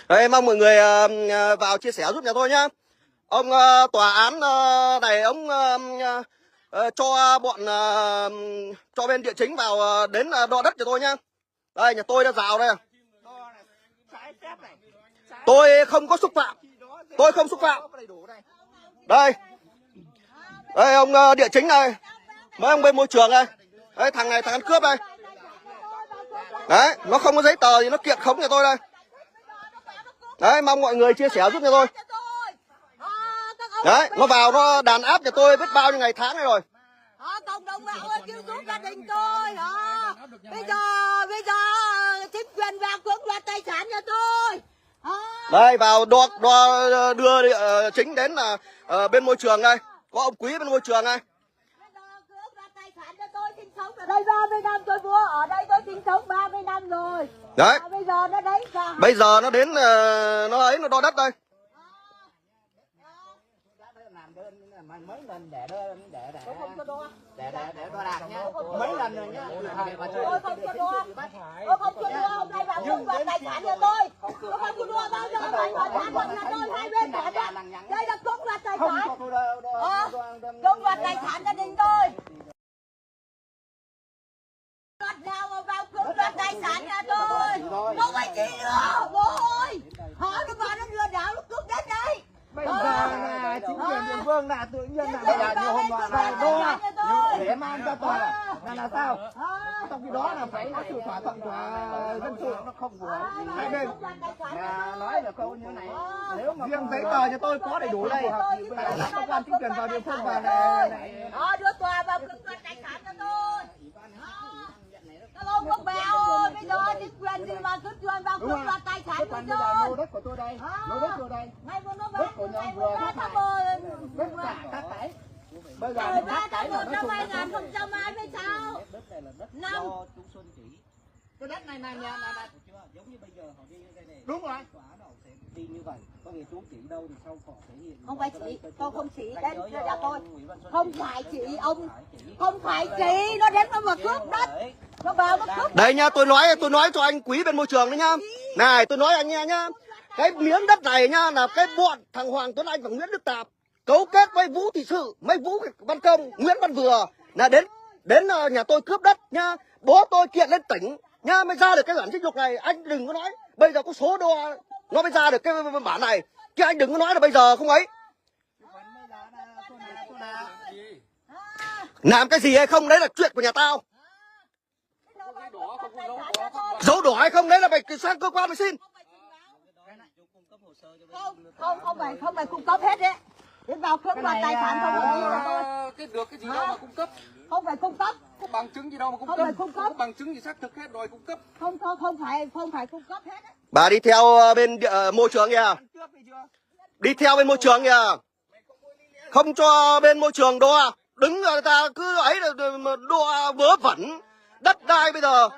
Đây, mong mọi người vào chia sẻ giúp nhà tôi nhá. Ông tòa án này ông cho bọn cho bên địa chính vào đến đo đất cho tôi nhá. Đây, nhà tôi đã rào đây. Tôi không có xúc phạm. Tôi không xúc phạm. Đây. Đây ông địa chính này. Mấy ông bên môi trường đây. Đây thằng này thằng ăn cướp đây. Đấy, nó không có giấy tờ thì nó kiện khống nhà tôi đây. Đấy, mong mọi người chia sẻ giúp cho tôi. Đấy, nó vào nó đàn áp nhà tôi biết bao nhiêu ngày tháng này rồi. Cộng đồng mạng ơi, cứu giúp gia đình tôi. Bây giờ chính quyền vào cưỡng đoạt tài sản nhà tôi. Đây, vào đưa chính đến là bên môi trường đây. Có ông Quý bên môi trường đây. Cưỡng đoạt tài sản cho tôi, sinh sống ở đây 30 năm tôi mua. Ở đây tôi sinh sống 30 năm rồi. Đấy. Bây giờ nó đấy. Bây giờ nó đến nó đo đất đây. Mấy lần để đo đạc nhá. Mấy lần rồi nhá. Tôi không cho đo. Tôi không cho đo. Hôm nay vào cưỡng đoạt tài sản nhà tôi. Tôi không cho đo bao giờ phải đoạt tài sản nhà tôi. Hai bên để đây là cưỡng đoạt tài sản. Cưỡng đoạt tài sản gia đình tôi. Nào mà vào cưỡng đoạt tài sản nhà tôi. Không phải gì nữa. Bố ơi. Họ nó vào nó lừa đảo nó cướp đất đây. Bây giờ là chính quyền địa phương là tự nhiên là bây giờ như hôm nọ là đo để mang ra tòa là sao? Trong khi đó là phải có sự thỏa thuận của dân sự, nó không của hai bên. Nói là câu như thế này, nếu mà riêng giấy tờ cho tôi có đầy đủ đây, cơ quan chính quyền vào địa phương vào này. Đưa tòa vào cưỡng đoạt tài sản cho tôi. Các ông bốc bèo ơi, bây giờ chính quyền gì mà cứ truyền vào cưỡng đoạt tài sản của tôi. Lô đất của tôi đây, lô đất tôi đây. Ngày vừa nó Đất của nhà vừa tháng các cái. Bây giờ thì các cái là năm 2026. Năm. Cái đất này là giống như bây giờ họ đi đây này. Đúng rồi. Đi như vậy, có nghĩa chú chỉ đâu thì sau họ thể hiện. Không phải chị, tôi không chỉ đến nhà tôi. Không phải chị ông, không phải chị, nó đến nó mà cướp đất. Nó vào nó cướp. Đây nha, tôi nói cho anh Quý bên môi trường đấy nhá. Này, tôi nói anh nghe nhá. Cái miếng đất này nhá là cái bọn thằng Hoàng Tuấn Anh và Nguyễn Đức Tạp cấu kết với Vũ Thị Sự, mấy Vũ Văn Công, Nguyễn Văn Vừa là đến nhà tôi cướp đất nhá. Bố tôi kiện lên tỉnh nhá mới ra được cái bản trích lục này. Anh đừng có nói bây giờ có số đo nó mới ra được cái bản này, chứ anh đừng có nói là bây giờ không ấy. Làm cái gì hay không đấy là chuyện của nhà tao. Dấu đỏ hay không đấy là phải sang cơ quan mày xin. Không phải cung cấp hết đấy. Đến vào cưỡng đoạt tài sản không có gì là tôi. Cái được cái gì đâu mà cung cấp. Không phải cung cấp. Có bằng chứng gì đâu mà cung cấp. Không phải cung cấp. Có bằng chứng gì xác thực hết rồi cung cấp. Không phải cung cấp hết đấy. Bà đi theo bên môi trường kìa. Đi theo bên môi trường kìa. Không cho bên môi trường đo. Đứng người ta cứ ấy là đo vớ vẩn. Đất đai bây giờ.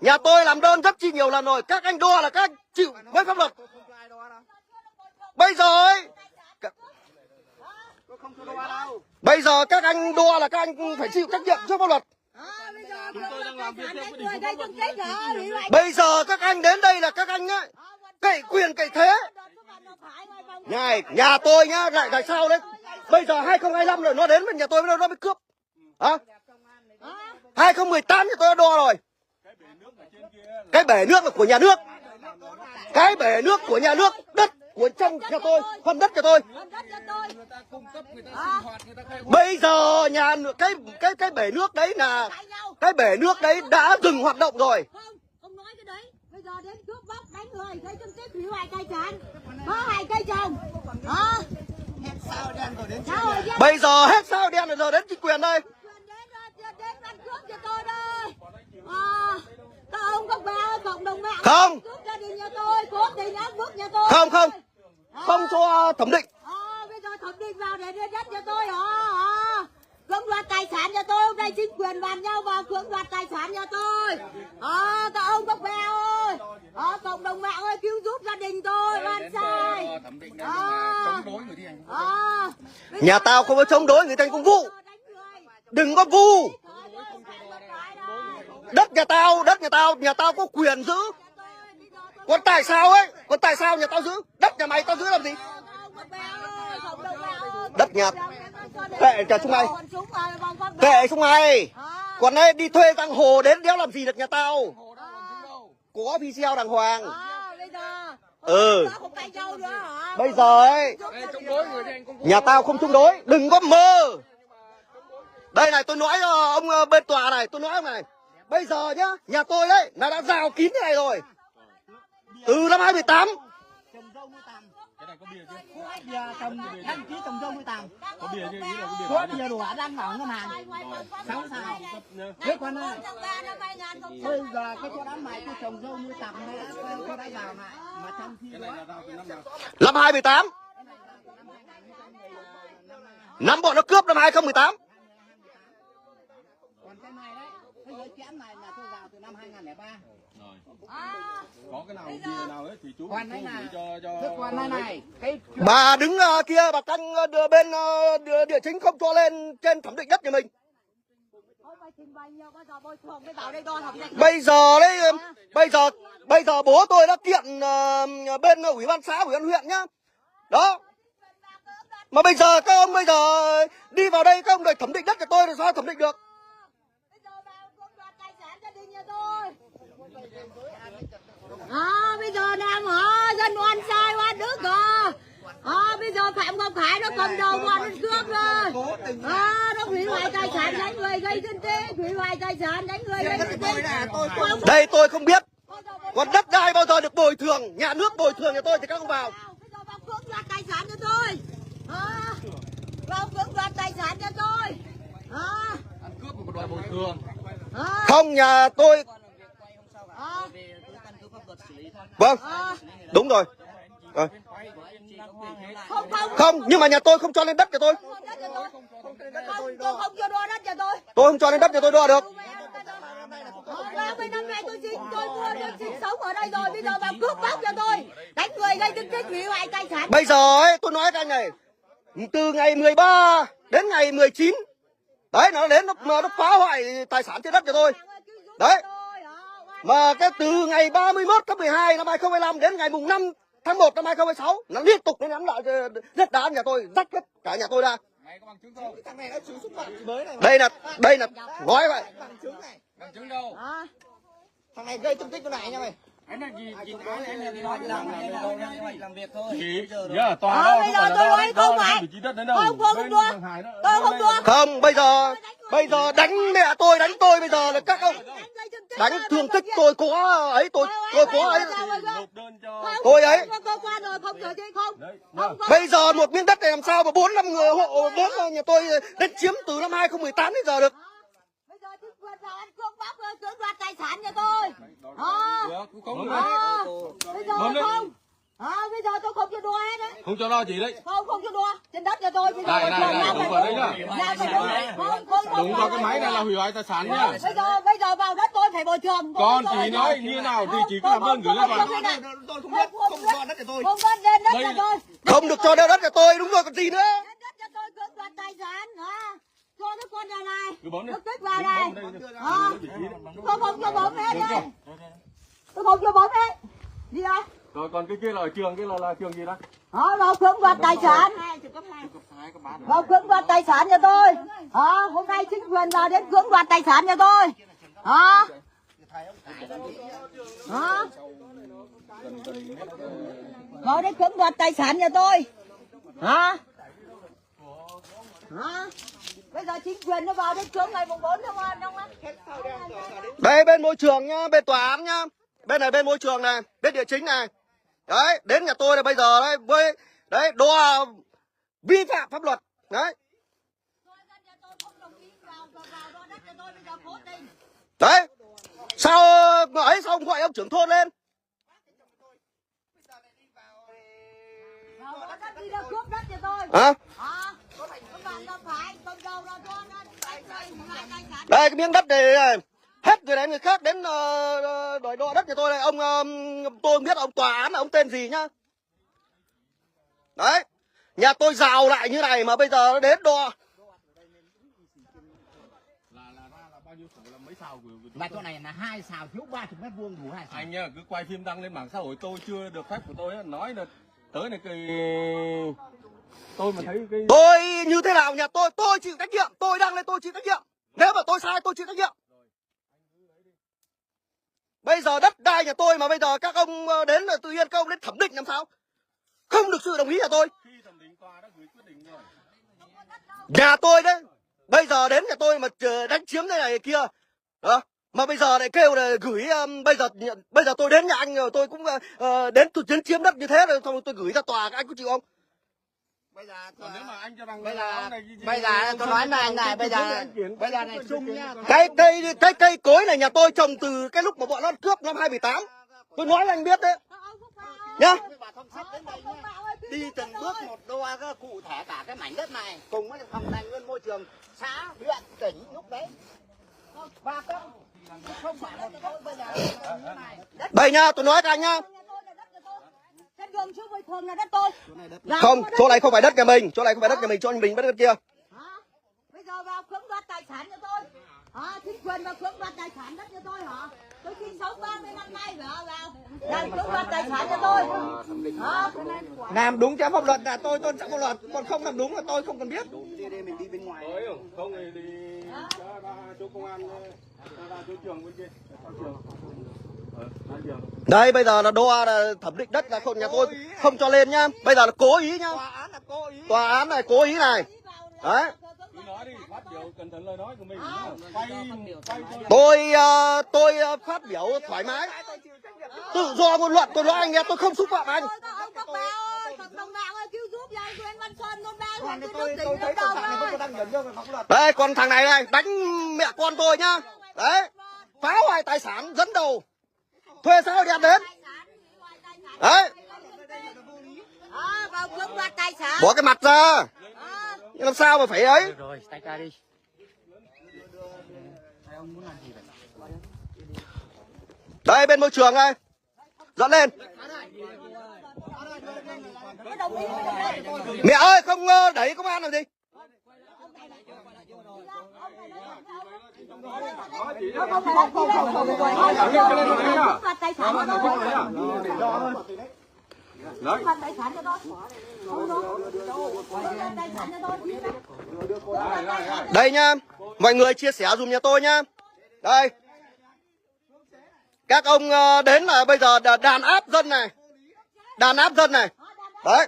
Nhà tôi làm đơn rất chi nhiều lần rồi. Các anh đo là các anh chịu với pháp luật. Bây giờ ấy. Bây giờ các anh đo là các anh phải chịu trách nhiệm trước pháp luật. Bây giờ các anh đến đây là các anh ấy cậy quyền cậy thế. Nhà tôi nhá, lại tại sao đấy? Bây giờ 2025 rồi nó đến bên nhà tôi nó mới cướp. Hả? 2018 thì tôi đã đo rồi. Cái bể nước là của nhà nước. Cái bể nước của nhà nước, đất của trong nhà tôi, phân đất cho tôi. Bây giờ cái bể nước đấy là cái bể nước đấy đã dừng hoạt động rồi. Không nói cái đấy. Bây giờ đến cướp bóc đánh người, gây thương tích hủy hoại tài sản. Có hai cây trồng. Bây giờ hết sao đen rồi, giờ đến chính quyền đây. Đến ăn cướp cho tôi đây. Các ông các bà cộng đồng mạng không cướp gia đình nhà tôi, cướp thì áp bức nhà tôi. Không cho thẩm định. Bây giờ thẩm định vào để đưa đất cho tôi. Cưỡng đoạt tài sản cho tôi. Hôm nay chính quyền bàn nhau vào cưỡng đoạt tài sản cho tôi. Các ông các bà ơi, cộng đồng mạng ơi, cứu giúp gia đình tôi. Ban sai. Nhà tao không có chống đối người thành công vụ. Đừng có vu. Đất nhà tao có quyền giữ. Còn tại sao ấy? Còn tại sao nhà tao giữ? Đất nhà mày tao giữ làm gì? Đất nhà kệ cả chúng mày. Kệ chúng mày. Còn đây đi thuê giang hồ đến đéo làm gì được nhà tao. Có video đàng hoàng. Bây giờ ấy nhà tao không chống đối. Đừng có mơ. Đây này tôi nói ông bên tòa này. Tôi nói ông này. Bây giờ nhá, nhà tôi đấy là đã rào kín thế này rồi. Từ năm 2018. Đăng ký trồng dâu nuôi tầm. Có bìa chứ, ý là có bìa. Có bìa đồ đang bảo ngân hàng. 6 sao. Thế còn bây giờ cái chỗ đám mày tôi trồng dâu nuôi tầm tôi đã vào mà trong khi đó Năm 2018. Năm bọn nó cướp năm 2018. còn cái này đấy, cái giấy kẽm này là tôi vào từ năm 2003. Có cái nào bìa nào ấy thì chú Còn này gửi cho còn này cái Bà đứng kia bà canh bên địa chính không cho lên trên thẩm định đất nhà mình. Bây giờ đấy, bây giờ bố tôi đã kiện bên ủy ban xã, ủy ban huyện nhá. Đó. Mà bây giờ các ông bây giờ đi vào đây các ông đòi thẩm định đất cho tôi thì sao thẩm định được? Bây giờ đang dân oan sai oan đức rồi. Bây giờ Phạm Ngọc Khải nó cầm đầu bọn nó cướp rồi. Nó hủy hoại tài sản đánh người gây kinh tế, hủy hoại tài sản đánh người gây kinh tế. Đây tôi không biết. Còn đất đai bao giờ được bồi thường, nhà nước bồi thường cho tôi thì các ông vào. Bây giờ vào cưỡng đoạt tài sản cho tôi. Vào cưỡng đoạt tài sản cho tôi. ăn cướp một đòi bồi thường. Không, nhà tôi. Vâng, đúng rồi. Không, nhưng mà nhà tôi không cho lên đất cho tôi. Tôi không cho đo đất cho tôi. Tôi không cho lên đất cho tôi đo được. 30 năm nay tôi sinh sống ở đây rồi, bây giờ vào cướp bóc cho tôi. Đánh người gây thương tích hủy hoại tài sản. Bây giờ ấy, tôi nói các anh này, từ ngày 13 đến ngày 19, đấy nó đến nó phá hoại tài sản trên đất cho tôi. Đấy. Mà cái từ ngày 31 tháng 12 năm 2025 đến ngày mùng 5 tháng 1 năm 2026 nó liên tục nó nắm lại đất đá nhà tôi, rách hết cả nhà tôi ra. Đây là nói vậy. Bằng chứng đâu? thằng này gây thương tích cái này nha mày. Anh là gì làm việc thôi. Bây giờ tôi nói không phải. Không đua. Tôi không đua. Không, bây giờ đánh mẹ tôi, đánh tôi bây giờ là các ông đánh thương tích tôi có ấy, tôi có ấy. Tôi ấy. Bây giờ một miếng đất này làm sao mà 4-5 người hộ 4 nhà tôi đến chiếm từ năm 2018 đến giờ được. Bây giờ chính quyền vào ăn cướp bóc cưỡng đoạt tài sản cho tôi. Bây giờ không. Bây giờ tôi không cho đua hết đấy. Không cho lo gì đấy. Không cho đua. Trên đất cho tôi. Này, đúng vào đấy nhá. Đúng vào cái máy này là hủy hoại tài sản nhá. Bây giờ vào đất tôi phải bồi thường. Con chỉ nói như nào thì chỉ có làm đơn gửi lên vào. Tôi không biết, không cho đất cho tôi. Không có lên đất cho tôi. Không được cho đất cho tôi, đúng rồi còn gì nữa. Lên đất cho tôi cưỡng đoạt tài sản. Cho nó con nhà này. Nó kích vào này. Tôi không cho bấm hết đây. Tôi không cho bấm hết. Đi đâu? Rồi còn cái kia là ở trường, cái là trường gì đó? Vào cưỡng đoạt tài sản. Vào cưỡng đoạt tài sản cho tôi. Hôm nay chính quyền vào đến cưỡng đoạt tài sản cho tôi. Vào đến cưỡng đoạt tài sản cho tôi. Bây giờ chính quyền nó vào đến cưỡng ngày mùng 4 tháng 5. Đây bên môi trường nhá, bên tòa án nhá. Bên này bên môi trường này, bên địa chính này. Đấy, đến nhà tôi là bây giờ đấy với đấy đo vi phạm pháp luật. Đấy. Đấy. Sao ấy sao không gọi ông trưởng thôn lên? Hả? Đây cái miếng đất này hết rồi đấy, người khác đến đòi đo đất cho tôi này. Tôi không biết ông tòa án là ông tên gì nhá. Đấy. Nhà tôi rào lại như này mà bây giờ nó đến đo. Mà chỗ này là 2 xào thiếu 30 mét vuông đủ 2 xào. Anh nhá, cứ quay phim đăng lên mạng xã hội, tôi chưa được phép của tôi á, nói là tới này cái tôi mà thấy cái Tôi như thế nào nhà tôi chịu trách nhiệm, tôi đăng lên tôi chịu trách nhiệm. Nếu mà tôi sai tôi chịu trách nhiệm. Bây giờ đất đai nhà tôi mà bây giờ các ông đến là tự nhiên các ông đến thẩm định làm sao? Không được sự đồng ý của tôi. khi thẩm định tòa đã gửi quyết định rồi. Nhà tôi đấy, bây giờ đến nhà tôi mà đánh chiếm thế này kia, mà bây giờ lại kêu là gửi bây giờ tôi đến nhà anh rồi tôi cũng đến tôi chiếm đất như thế rồi xong tôi gửi ra tòa, các anh có chịu không? Bây giờ Còn nếu mà anh cho rằng bây là giờ này bây giờ tôi nói với anh này, bây giờ này chung nhá. Cây cối này nhà tôi trồng từ cái lúc mà bọn nó cướp năm 2018. Tôi nói với anh biết đấy. Nhá. Đi từng bước một đo cụ thể cả cái mảnh đất này cùng với phòng tài nguyên môi trường xã, huyện, tỉnh lúc đấy. Và không phải là tôi bây giờ đây nha, tôi nói các anh nhá. Đường trước bồi thường là đất tôi. Không, chỗ này không phải đất nhà mình, chỗ này không phải đất nhà mình, cho mình bắt đất kia. Bây giờ vào cưỡng đoạt tài sản cho tôi. Chính quyền vào cưỡng đoạt tài sản đất cho tôi hả? Tôi sinh sống 30 năm nay vào cưỡng đoạt tài sản cho tôi. Làm đúng theo pháp luật là tôi tôn trọng pháp luật, còn không làm đúng là tôi không cần biết. Mình đi bên ngoài. Không thì đi ra chỗ công an, ra chỗ trường bên kia, Đây bây giờ là đo là thẩm định đất là không, nhà tôi không cho lên nhá. Bây giờ là cố ý nhá. Tòa án này cố ý này. Đấy. cứ nói đi, phát biểu cẩn thận lời nói của mình. Tôi phát biểu thoải mái. Tự do ngôn luận, tôi nói anh nghe, tôi không xúc phạm anh. Đây còn thằng này đánh mẹ con tôi nhá. Đấy. Phá hoại tài sản dẫn đầu. Thuê sao đẹp đến. Đấy. Bỏ cái mặt ra. Làm sao mà phải ấy. Rồi, tay ca đi. Đây bên môi trường đây. Dẫn lên. Mẹ ơi không đẩy công an làm gì. Đây nhá, mọi người chia sẻ dùm nhà tôi nhá. Đây. Các ông đến là bây giờ đàn áp dân này. Đàn áp dân này. Đấy.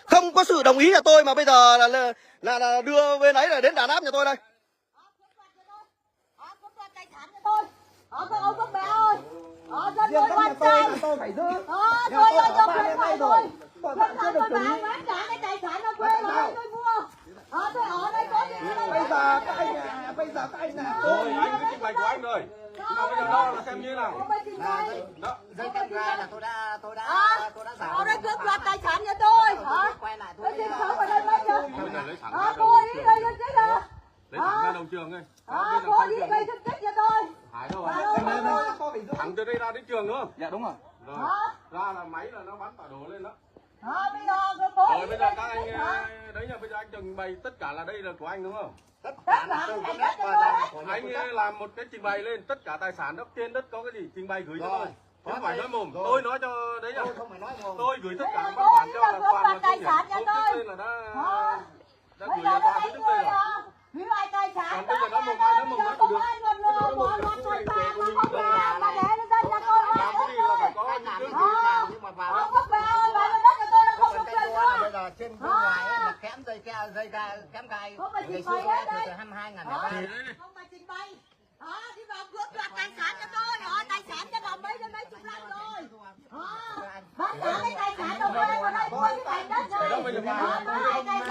Không có sự đồng ý của tôi mà bây giờ là đưa bên ấy là đến đàn áp nhà tôi đây. Ông các bé ơi. Dân tôi quan trọng. Tôi ơi, cho quyền phải rồi. Tôi bán cả cái tài sản ở quê mà tôi mua. Tôi ở đây có gì đâu. Bây giờ các anh là Thôi anh cứ trình bày của anh rồi. Nhưng mà bây giờ đo là xem như nào. đó, dây camera là tôi đã giả. Ở đây cướp đoạt tài sản cho tôi. Quay lại Tôi sinh sống ở đây mấy giờ. Bây giờ lấy thẳng ra Cô ý gây thương tích à? lấy thẳng ra đồng trường đây. Cô ý gây thương tích cho tôi. Hải đâu hả? Thẳng từ đây ra đến trường đúng không? Dạ đúng rồi. Rồi. Ra là máy là nó bắn tọa đồ lên đó. Bây giờ cô Rồi bây giờ các anh đấy là bây giờ anh trình bày tất cả là đây là của anh đúng không? Anh làm một cái trình bày lên tất cả tài sản đó trên đất có cái gì trình bày gửi cho tôi. Không phải nói mồm, tôi nói cho đấy nhá. Tôi gửi tất cả văn bản cho là toàn là công nhận. Tôi tên là đã gửi cho toàn trước đây rồi. Hủy hoại tài sản. Còn bây giờ nói mồm ai nói mồm nói được. Bỏ loạt tài sản mà không làm mà để nó dân là tôi làm cái gì là phải có những cái Nhưng mà vào không có vào đất của tôi nó không có quyền bây tôi. giờ trên bên ngoài là kém dây kém cài. Không phải Ngày trình xưa bày hết từ đấy. 22.000 Không phải trình bày. Đi vào cướp đoạt tài sản cho tôi. Tài sản cho đồng mấy chục năm rồi. Bán cả cái tài sản của tôi vào đây mua cái mảnh đất này.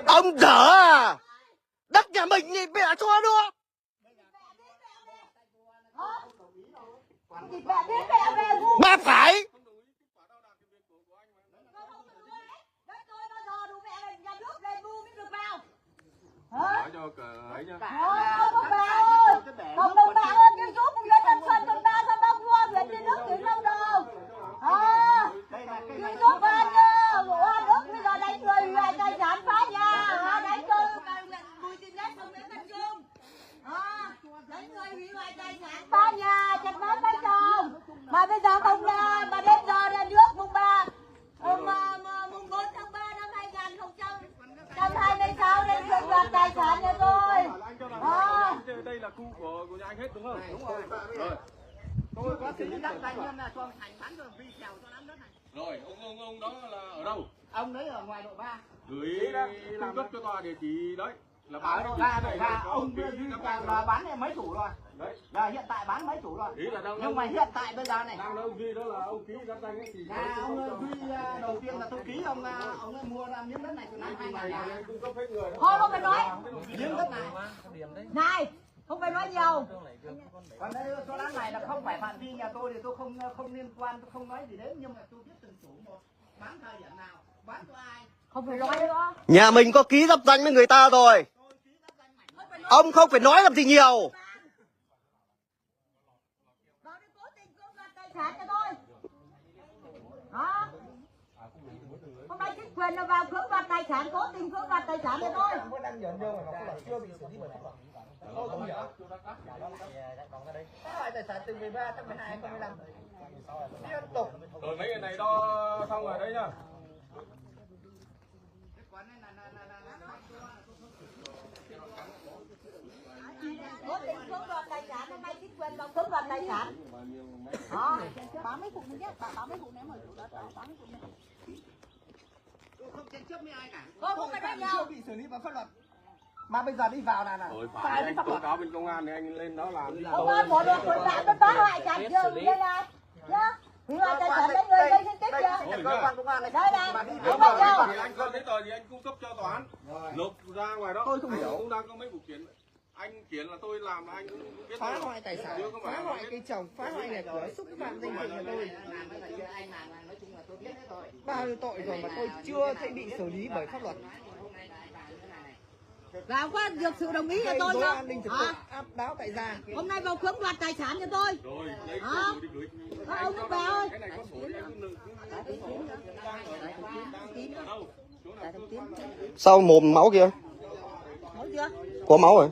Ông dở à. Đất nhà mình thì mẹ cho nữa. Mà phải. nói cho ấy nhá. Cộng đồng bạn ơi, kêu giúp huyện Tân Xuân, chúng ta sao đông mua huyện đi nước tỉnh Lâm Đồng. Kêu giúp anh oan ức bây giờ đánh người hủy hoại tài sản phá nhà, đánh cho Bùi Thị Nhất loại tài sản phá nhà chặt phá cây trồng mà bây giờ không mà đến giờ là nước mùng 3 mùng 4 tháng 3 năm 2026 nên cưỡng đoạt tài sản nhà tôi. Đây là khu của nhà anh hết đúng không? Đúng rồi. Tôi có xin đất tài nhân là cho thành bán rồi vi kèo cho nắm đất này. Rồi, ông đó là ở đâu? Ông đấy ở ngoài đội 3. Gửi cung cấp cho tòa địa chỉ đấy. Là Ở bán đội 3 ông là bán mấy chủ rồi. đấy. Là hiện tại bán mấy chủ rồi. Ý là đang Nhưng mà hiện tại bây giờ này. đang ông ghi đó là ông ký giáp danh ấy thì Ông ghi đầu tiên là tôi ký ông mua ra miếng đất này từ năm 2000. cung cấp hết người. Thôi không phải nói. Miếng đất này. Này, không phải nói nhiều. Còn đây số đất này là không phải phạm vi nhà tôi thì tôi không liên quan, tôi không nói gì đấy, nhưng mà tôi biết từng chủ một, bán thời điểm nào, bán cho ai. Không phải nói nữa. Nhà mình có ký giáp danh với người ta rồi. Ông không phải nói làm gì nhiều. Bảo đi cố tình cưỡng đoạt tài sản cho tôi. Đó. Hôm nay chính quyền là vào cưỡng đoạt tài sản, cố tình cưỡng đoạt tài sản cho tôi. Tài sản từ 13 tháng 12 2015 liên tục. Rồi mấy cái này đo xong rồi đấy nhá. Cố tình cưỡng đoạt tài sản, hôm nay chính quyền vào cưỡng đoạt tài sản. Đó. Bán mấy phụ này nhé, bán mấy phụ này mà chủ đất bán mấy phụ này. Tôi không tranh chấp với ai cả. Không phải nói Chưa nhiều. bị xử lý bằng pháp luật. Mà bây giờ đi vào là Rồi sai phải với anh pháp tố luật. cáo bên công an thì anh lên đó làm. Ông ơi, một luật tội phạm nó phá hoại cảnh trường đây này. Nhá. Hủy hoại tài sản đấy người gây thương tích chưa? Cơ quan công an này. Đây này. Mà đi Không phải đâu. Thì anh có giấy tờ gì anh cung cấp cho tòa án. Nộp ra ngoài đó. Tôi không hiểu. Anh cũng đang có mấy vụ kiện. Anh kiện là tôi làm là anh cũng biết. Phá hoại tài sản, Chứ không phải phá là hoại biết. cây trồng, phá hoại nhà cửa, xúc phạm danh dự nhà tôi. Bao nhiêu tội rồi mà tôi chưa thấy bị xử lý bởi pháp luật. Vào có được sự đồng ý của Gây tôi dối không? an ninh trật tự, áp đáo tại gia. Hôm nay vào cưỡng đoạt tài sản cho tôi. Rồi, lấy Hả? sổ đi gửi. Các ông nước vào ơi. Cái này có sổ thì anh cứ đang ở đâu? Chỗ nào? Sao mồm máu kia? Nói chưa? Có máu rồi.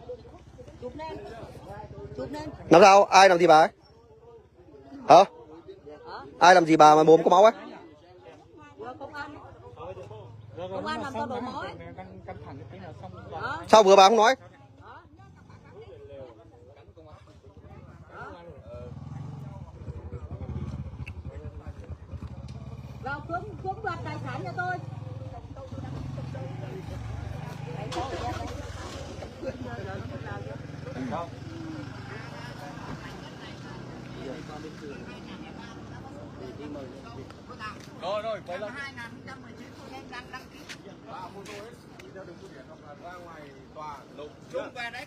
Chụp lên. Chụp lên. Làm sao? Ai làm gì bà ấy? Hả? Ai làm gì bà mà mồm có máu ấy? Vừa công an. Công an làm sao đổ máu ấy. Đó. Sao vừa bà không nói? Vào cưỡng đoạt tài sản cho tôi. Rồi, vậy là Chúng về đấy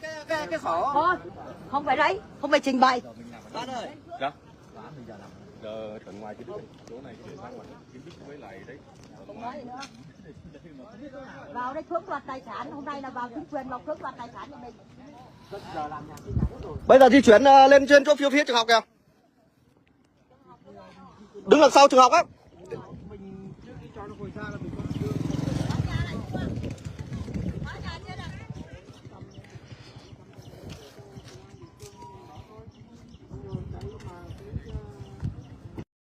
cái sổ. Thôi, không phải đấy, không phải trình bày. dạ. Giờ tận ngoài cái chỗ này cái ra ngoài cái bích với lại đấy. Không nói gì nữa. Vào đây cưỡng đoạt tài sản, hôm nay là vào chính quyền vào cưỡng đoạt tài sản cho mình. Bây giờ di chuyển lên trên chỗ phía trường học kìa. Đứng đằng sau trường học á. Mình trước khi cho nó hồi ra là mình